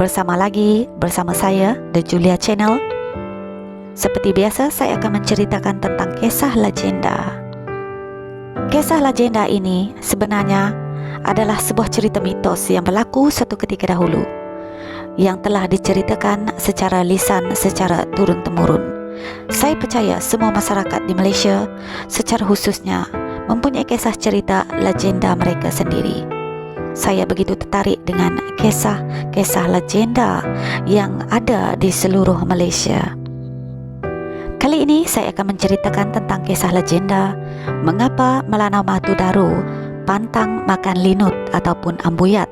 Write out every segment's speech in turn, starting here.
bersama saya, The Julia Channel. Seperti biasa, saya akan menceritakan tentang kisah legenda. Kisah legenda ini sebenarnya adalah sebuah cerita mitos yang berlaku suatu ketika dahulu, yang telah diceritakan secara lisan secara turun-temurun. Saya percaya semua masyarakat di Malaysia secara khususnya mempunyai kisah cerita legenda mereka sendiri. Saya begitu tertarik dengan kisah-kisah legenda yang ada di seluruh Malaysia. Kali ini saya akan menceritakan tentang kisah legenda mengapa Melanau Batu Daru pantang makan linut ataupun ambuyat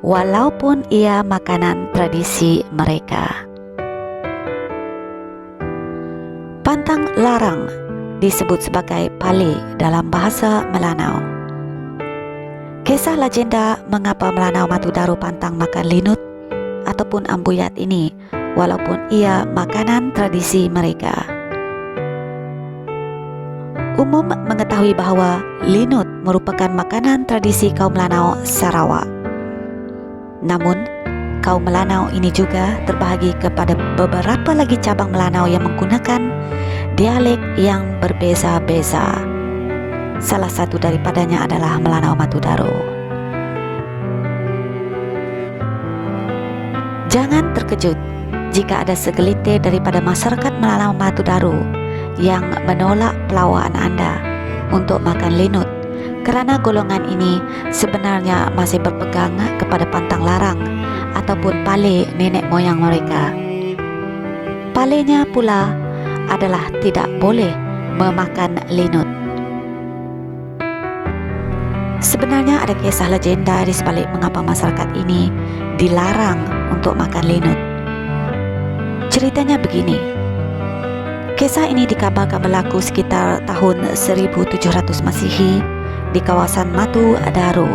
walaupun ia makanan tradisi mereka. Pantang larang disebut sebagai pale dalam bahasa Melanau. Kisah legenda mengapa Melanau Batu Daru pantang makan linut ataupun ambuyat ini walaupun ia makanan tradisi mereka. Umum mengetahui bahawa linut merupakan makanan tradisi kaum Melanau Sarawak. Namun, kaum Melanau ini juga terbahagi kepada beberapa lagi cabang Melanau yang menggunakan dialek yang berbeza-beza. Salah satu daripadanya adalah Melanau Batu Daru. Jangan terkejut jika ada segelintir daripada masyarakat Melanau Batu Daru yang menolak pelawaan anda untuk makan linut, kerana golongan ini sebenarnya masih berpegang kepada pantang larang ataupun pale nenek moyang mereka. Palenya pula adalah tidak boleh memakan linut. Sebenarnya ada kisah legenda di sebalik mengapa masyarakat ini dilarang untuk makan linut. Ceritanya begini. Kisah ini dikabarkan berlaku sekitar tahun 1700 Masihi di kawasan Batu Daru.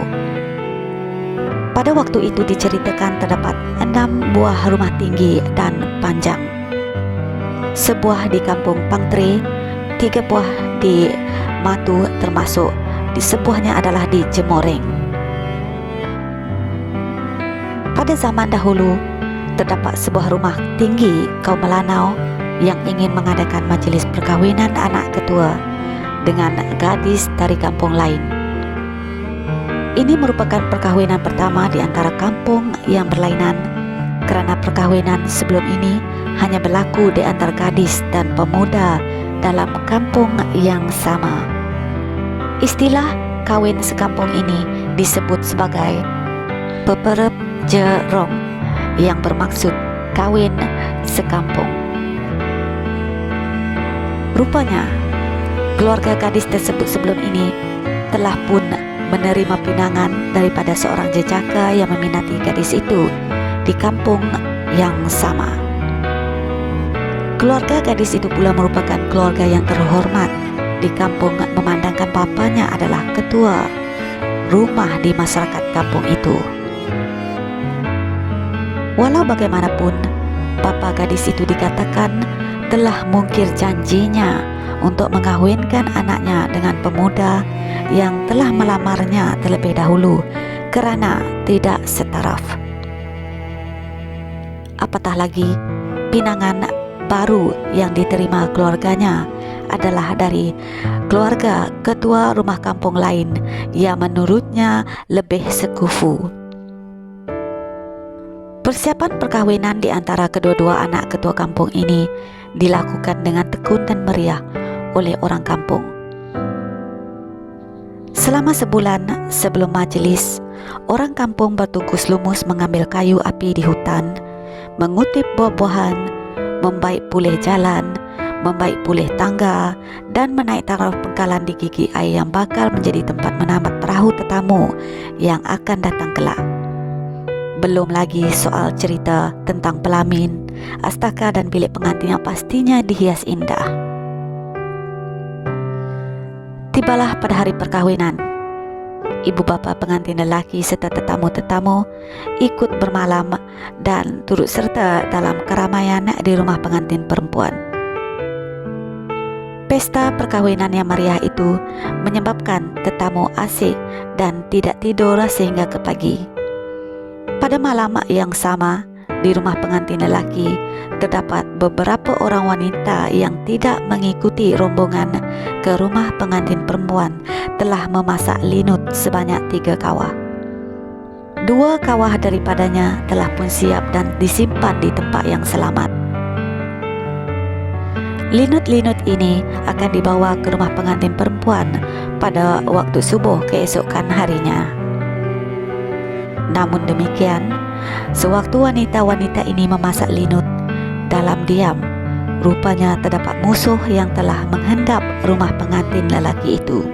Pada waktu itu diceritakan terdapat 6 buah rumah tinggi dan panjang. Sebuah di kampung Pangtre, 3 buah di Matu termasuk di sebuahnya adalah di Jemoreng. Pada zaman dahulu, terdapat sebuah rumah tinggi kaum Melanau yang ingin mengadakan majlis perkahwinan anak ketua dengan gadis dari kampung lain. Ini merupakan perkahwinan pertama di antara kampung yang berlainan, kerana perkahwinan sebelum ini hanya berlaku di antara gadis dan pemuda dalam kampung yang sama. Istilah kahwin sekampung ini disebut sebagai peperep jerong, yang bermaksud kahwin sekampung. Rupanya, keluarga gadis tersebut sebelum ini telah pun menerima pinangan daripada seorang jejaka yang meminati gadis itu di kampung yang sama. Keluarga gadis itu pula merupakan keluarga yang terhormat di kampung, memandangkan bapanya adalah ketua rumah di masyarakat kampung itu. Walau bagaimanapun, bapa gadis itu dikatakan telah mungkir janjinya untuk mengkahwinkan anaknya dengan pemuda yang telah melamarnya terlebih dahulu kerana tidak setaraf. Apatah lagi, pinangan baru yang diterima keluarganya adalah dari keluarga ketua rumah kampung lain yang menurutnya lebih sekufu. Persiapan perkahwinan di antara kedua-dua anak ketua kampung ini dilakukan dengan tekun dan meriah oleh orang kampung. Selama sebulan sebelum majlis, orang kampung bertugas lumus mengambil kayu api di hutan, mengutip buah-buahan, membaik pulih jalan, membaik pulih tangga, dan menaik taraf pengkalan di gigi air yang bakal menjadi tempat menambat perahu tetamu yang akan datang kelak. Belum lagi soal cerita tentang pelamin, astaka dan bilik pengantin yang pastinya dihias indah. Tibalah pada hari perkahwinan. Ibu bapa pengantin lelaki serta tetamu-tetamu ikut bermalam dan turut serta dalam keramaian di rumah pengantin perempuan. Pesta perkahwinan yang meriah itu menyebabkan tetamu asyik dan tidak tidur sehingga ke pagi. Pada malam yang sama, di rumah pengantin lelaki terdapat beberapa orang wanita yang tidak mengikuti rombongan ke rumah pengantin perempuan telah memasak linut sebanyak 3 kawah. 2 kawah daripadanya telah pun siap dan disimpan di tempat yang selamat. Linut-linut ini akan dibawa ke rumah pengantin perempuan pada waktu subuh keesokan harinya. Namun demikian, sewaktu wanita-wanita ini memasak linut, dalam diam, rupanya terdapat musuh yang telah menghendap rumah pengantin lelaki itu.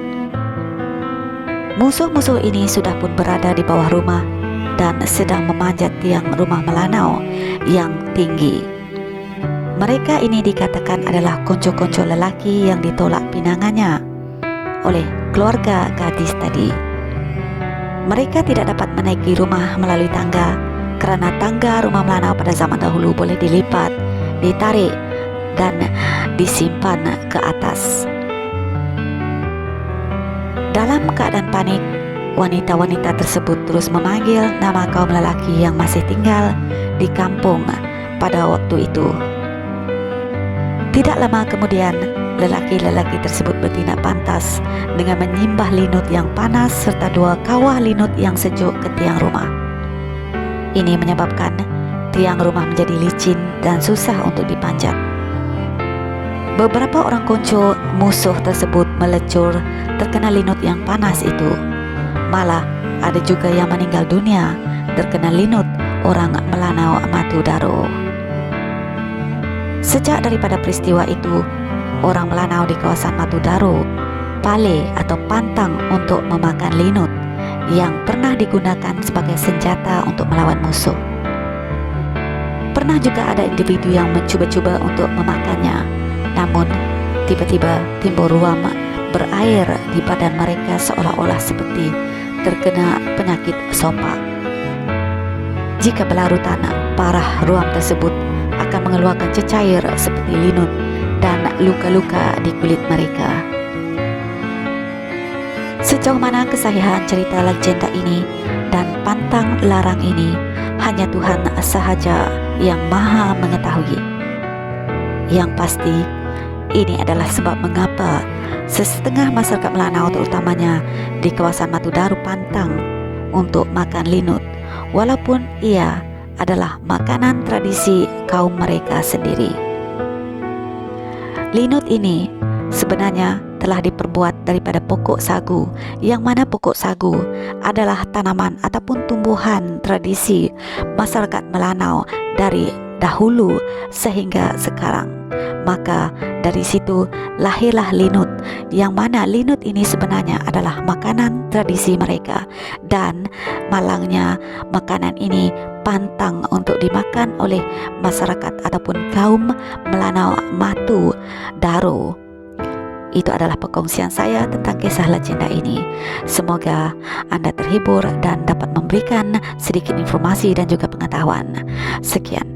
Musuh-musuh ini sudah pun berada di bawah rumah dan sedang memanjat tiang rumah melanau yang tinggi. Mereka ini dikatakan adalah konco-konco lelaki yang ditolak pinangannya oleh keluarga gadis tadi. Mereka tidak dapat menaiki rumah melalui tangga kerana tangga rumah melanau pada zaman dahulu boleh dilipat, ditarik dan disimpan ke atas. Dalam keadaan panik, wanita-wanita tersebut terus memanggil nama kaum lelaki yang masih tinggal di kampung pada waktu itu. Tidak lama kemudian, lelaki-lelaki tersebut bertindak pantas dengan menyimbah linut yang panas serta 2 kawah linut yang sejuk ke tiang rumah. Ini menyebabkan tiang rumah menjadi licin dan susah untuk dipanjat. Beberapa orang konco musuh tersebut melecur terkena linut yang panas itu. Malah ada juga yang meninggal dunia terkena linut orang melanau Matu Daro. Sejak daripada peristiwa itu, orang melanau di kawasan Matu Daro pale atau pantang untuk memakan linut yang pernah digunakan sebagai senjata untuk melawan musuh. Pernah juga ada individu yang mencuba-cuba untuk memakannya, namun tiba-tiba timbul ruam berair di badan mereka seolah-olah seperti terkena penyakit sopak. Jika berlarutan parah, ruam tersebut akan mengeluarkan cecair seperti linut dan luka-luka di kulit mereka. Sejauh mana kesahihan cerita legenda ini dan pantang larang ini hanya Tuhan sahaja yang maha mengetahui. Yang pasti, ini adalah sebab mengapa sesetengah masyarakat Melanau terutamanya di kawasan Matu Daro pantang untuk makan linut, walaupun ia adalah makanan tradisi kaum mereka sendiri. Linut ini sebenarnya telah diperbuat daripada pokok sagu, yang mana pokok sagu adalah tanaman ataupun tumbuhan tradisi masyarakat Melanau dari dahulu sehingga sekarang. Maka dari situ lahirlah linut, yang mana linut ini sebenarnya adalah makanan tradisi mereka, dan malangnya makanan ini pantang untuk dimakan oleh masyarakat ataupun kaum Melanau Matu Daro. Itu adalah perkongsian saya tentang kisah legenda ini. Semoga Anda terhibur dan dapat memberikan sedikit informasi dan juga pengetahuan. Sekian.